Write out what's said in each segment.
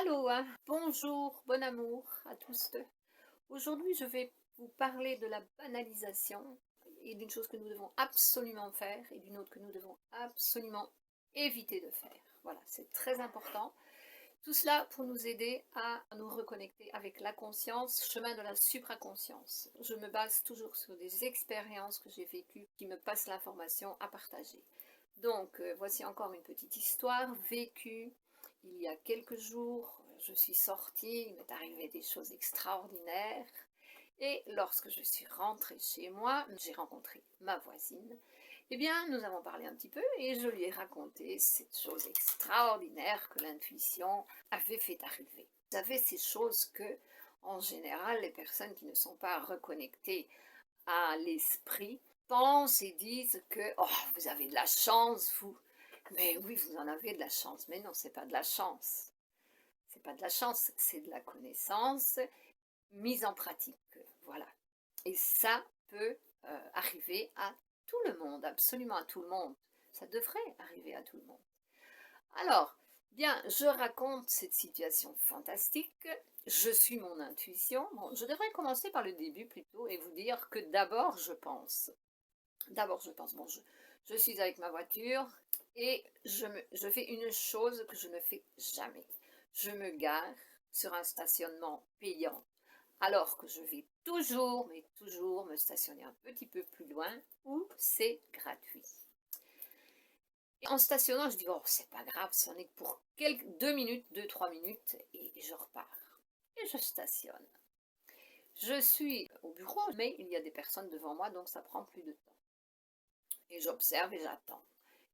Aloha, bonjour, bon amour à tous deux. Aujourd'hui, je vais vous parler de la banalisation et d'une chose que nous devons absolument faire et d'une autre que nous devons absolument éviter de faire. Voilà, c'est très important. Tout cela pour nous aider à nous reconnecter avec la conscience, chemin de la supraconscience. Je me base toujours sur des expériences que j'ai vécues qui me passent l'information à partager. Donc, voici encore une petite histoire vécue il y a quelques jours. Je suis sortie, il m'est arrivé des choses extraordinaires. Et lorsque je suis rentrée chez moi, j'ai rencontré ma voisine. Eh bien, nous avons parlé un petit peu et je lui ai raconté cette chose extraordinaire que l'intuition avait fait arriver. Vous savez, ces choses que, en général, les personnes qui ne sont pas reconnectées à l'esprit pensent et disent que oh, vous avez de la chance, vous. Mais oui, vous en avez de la chance. Mais non, c'est pas de la chance. C'est pas de la chance, c'est de la connaissance mise en pratique. Voilà. Et ça peut arriver à tout le monde, absolument à tout le monde. Ça devrait arriver à tout le monde. Alors, bien, je raconte cette situation fantastique. Je suis mon intuition. Bon, je devrais commencer par le début plutôt et vous dire que d'abord je pense. D'abord je pense, bon, je suis avec ma voiture et je fais une chose que je ne fais jamais. Je me gare sur un stationnement payant alors que je vais toujours, mais toujours me stationner un petit peu plus loin où c'est gratuit. Et en stationnant, je dis, oh, c'est pas grave, c'en est que pour 2 minutes, 2-3 minutes, et je repars. Et je stationne. Je suis au bureau, mais il y a des personnes devant moi, donc ça prend plus de temps. Et j'observe et j'attends.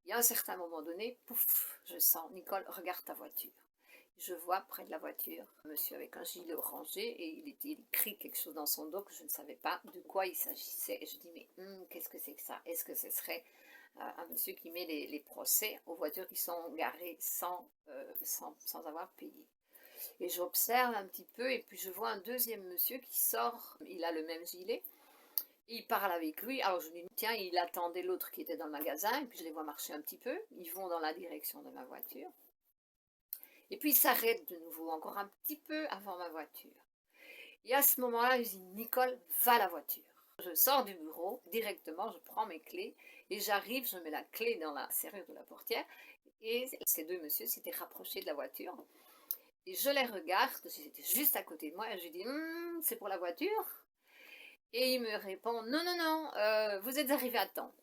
Il y a un certain moment donné, pouf, je sens, Nicole, regarde ta voiture. Je vois près de la voiture un monsieur avec un gilet orangé et il crie quelque chose dans son dos que je ne savais pas de quoi il s'agissait. Et je dis, mais qu'est-ce que c'est que ça? Est-ce que ce serait un monsieur qui met les procès aux voitures qui sont garées sans avoir payé? Et j'observe un petit peu et puis je vois un deuxième monsieur qui sort, il a le même gilet. Il parle avec lui, alors je lui dis, tiens, il attendait l'autre qui était dans le magasin, et puis je les vois marcher un petit peu, ils vont dans la direction de ma voiture. Et puis il s'arrête de nouveau, encore un petit peu avant ma voiture. Et à ce moment-là, je dis, Nicole, va à la voiture. Je sors du bureau, directement, je prends mes clés, et j'arrive, je mets la clé dans la serrure de la portière, et ces deux messieurs s'étaient rapprochés de la voiture. Et je les regarde, j'étais juste à côté de moi, et je dis, c'est pour la voiture? Et il me répond, non, non, non, vous êtes arrivé à temps.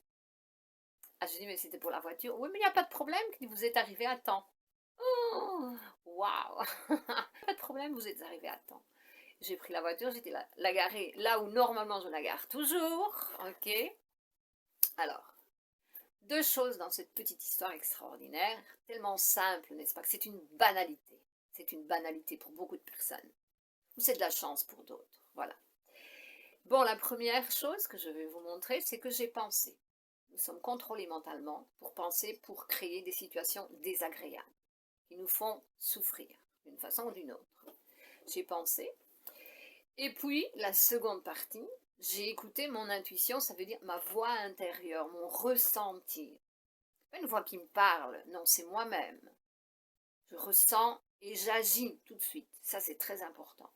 Ah, je dis, mais c'était pour la voiture. Oui, mais il n'y a pas de problème, vous êtes arrivé à temps. Oh, waouh! Pas de problème, vous êtes arrivé à temps. J'ai pris la voiture, j'étais la garer là où normalement je la gare toujours. Ok. Alors, deux choses dans cette petite histoire extraordinaire, tellement simple, n'est-ce pas, que c'est une banalité. C'est une banalité pour beaucoup de personnes. Ou c'est de la chance pour d'autres. Voilà. Bon, la première chose que je vais vous montrer, c'est que j'ai pensé. Nous sommes contrôlés mentalement pour penser, pour créer des situations désagréables qui nous font souffrir d'une façon ou d'une autre. J'ai pensé. Et puis, la seconde partie, j'ai écouté mon intuition, ça veut dire ma voix intérieure, mon ressenti. Pas une voix qui me parle, non, c'est moi-même. Je ressens et j'agis tout de suite. Ça, c'est très important.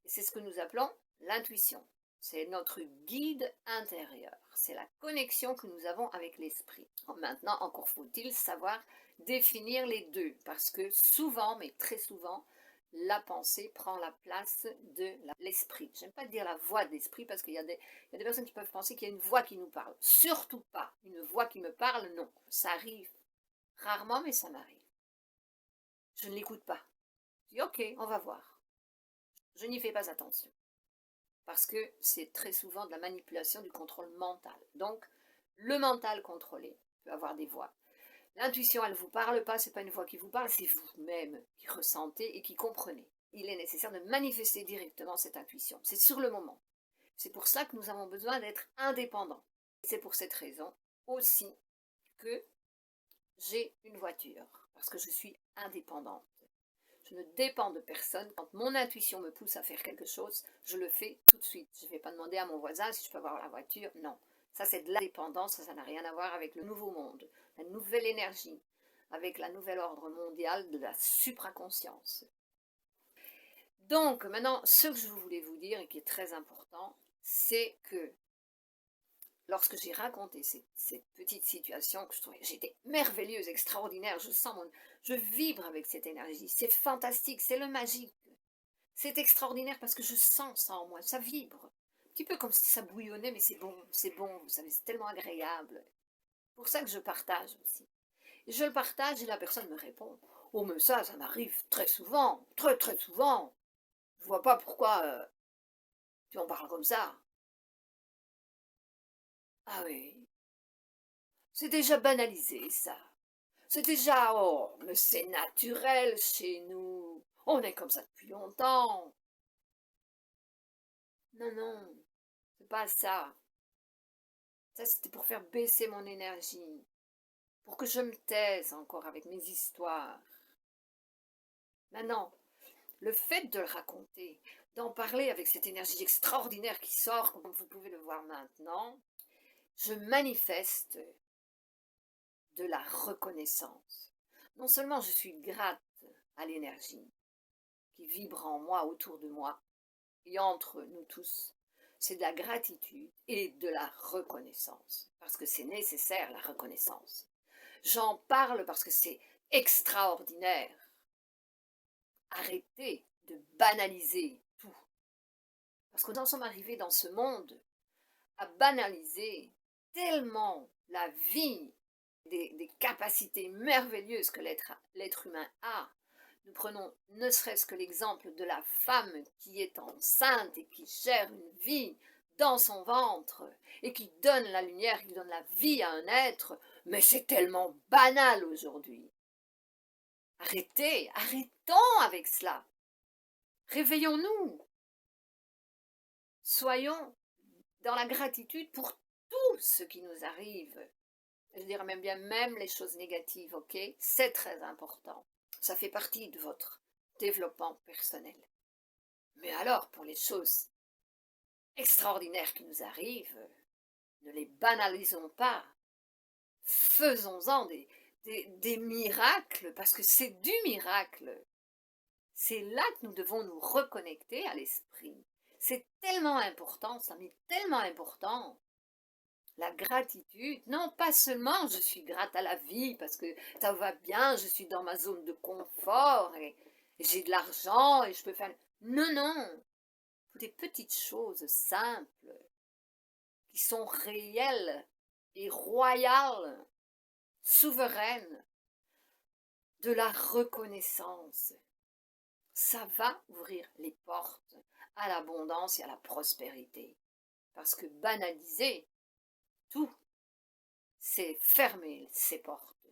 Et c'est ce que nous appelons l'intuition. C'est notre guide intérieur. C'est la connexion que nous avons avec l'esprit. Maintenant, encore faut-il savoir définir les deux. Parce que souvent, mais très souvent, la pensée prend la place de l'esprit. J'aime pas dire la voix de l'esprit parce qu'il y a des personnes qui peuvent penser qu'il y a une voix qui nous parle. Surtout pas une voix qui me parle, non. Ça arrive rarement, mais ça m'arrive. Je ne l'écoute pas. Je dis ok, on va voir. Je n'y fais pas attention. Parce que c'est très souvent de la manipulation du contrôle mental. Donc, le mental contrôlé peut avoir des voix. L'intuition, elle ne vous parle pas, ce n'est pas une voix qui vous parle, c'est vous-même qui ressentez et qui comprenez. Il est nécessaire de manifester directement cette intuition. C'est sur le moment. C'est pour ça que nous avons besoin d'être indépendants. C'est pour cette raison aussi que j'ai une voiture, parce que je suis indépendante. Je ne dépends de personne. Quand mon intuition me pousse à faire quelque chose, je le fais tout de suite. Je ne vais pas demander à mon voisin si je peux avoir la voiture. Non. Ça, c'est de l'indépendance. Ça n'a rien à voir avec le nouveau monde, la nouvelle énergie. avec la nouvelle ordre mondial de la supraconscience. Donc maintenant, ce que je voulais vous dire et qui est très important, c'est que lorsque j'ai raconté cette petite situation que je trouvais, j'étais merveilleuse, extraordinaire, je vibre avec cette énergie, c'est fantastique, c'est le magique, c'est extraordinaire parce que je sens ça en moi, ça vibre, un petit peu comme si ça bouillonnait, mais c'est bon, vous savez, c'est tellement agréable. C'est pour ça que je partage aussi. Et je le partage et la personne me répond, oh mais ça m'arrive très souvent, très très souvent, je vois pas pourquoi tu en parles comme ça. Ah oui, c'est déjà banalisé, ça. C'est déjà, oh, mais c'est naturel chez nous. On est comme ça depuis longtemps. Non, non, c'est pas ça. Ça, c'était pour faire baisser mon énergie. Pour que je me taise encore avec mes histoires. Maintenant, le fait de le raconter, d'en parler avec cette énergie extraordinaire qui sort, comme vous pouvez le voir maintenant, je manifeste de la reconnaissance. Non seulement je suis grate à l'énergie qui vibre en moi, autour de moi, et entre nous tous, c'est de la gratitude et de la reconnaissance, parce que c'est nécessaire la reconnaissance. J'en parle parce que c'est extraordinaire. Arrêtez de banaliser tout, parce que nous en sommes arrivés dans ce monde à banaliser tellement la vie, des capacités merveilleuses que l'être humain a. Nous prenons ne serait-ce que l'exemple de la femme qui est enceinte et qui gère une vie dans son ventre et qui donne la lumière, qui donne la vie à un être, mais c'est tellement banal aujourd'hui. Arrêtons avec cela. Réveillons-nous. Soyons dans la gratitude pour tout ce qui nous arrive. Je dirais même bien, même les choses négatives, ok? C'est très important. Ça fait partie de votre développement personnel. Mais alors, pour les choses extraordinaires qui nous arrivent, ne les banalisons pas. Faisons-en des miracles, parce que c'est du miracle. C'est là que nous devons nous reconnecter à l'esprit. C'est tellement important, ça m'est tellement important. La gratitude, non pas seulement je suis grate à la vie parce que ça va bien, je suis dans ma zone de confort et j'ai de l'argent et je peux faire... Non, non, des petites choses simples qui sont réelles et royales, souveraines, de la reconnaissance. Ça va ouvrir les portes à l'abondance et à la prospérité. Parce que banaliser tout, c'est fermer ses portes.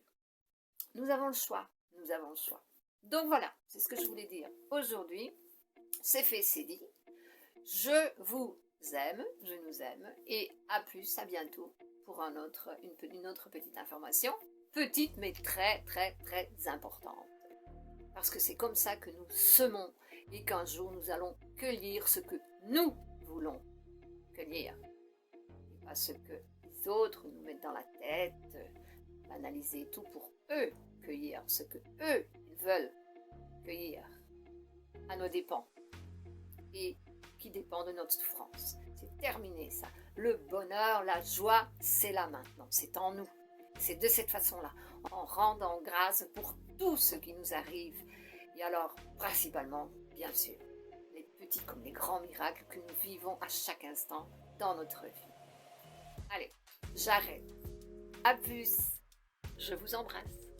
Nous avons le choix, nous avons le choix. Donc voilà, c'est ce que je voulais dire aujourd'hui. C'est fait, c'est dit. Je vous aime, je nous aime, et à plus, à bientôt pour une autre petite information, petite mais très très très importante. Parce que c'est comme ça que nous semons et qu'un jour nous allons cueillir ce que nous voulons cueillir. Et pas ce que les autres nous mettent dans la tête, analyser tout pour eux cueillir ce que eux ils veulent cueillir à nos dépens et qui dépend de notre souffrance. C'est terminé ça. Le bonheur, la joie, c'est là maintenant, c'est en nous. C'est de cette façon-là, en rendant grâce pour tout ce qui nous arrive. Et alors, principalement, bien sûr, les petits comme les grands miracles que nous vivons à chaque instant dans notre vie. Allez, j'arrête. À plus. Je vous embrasse.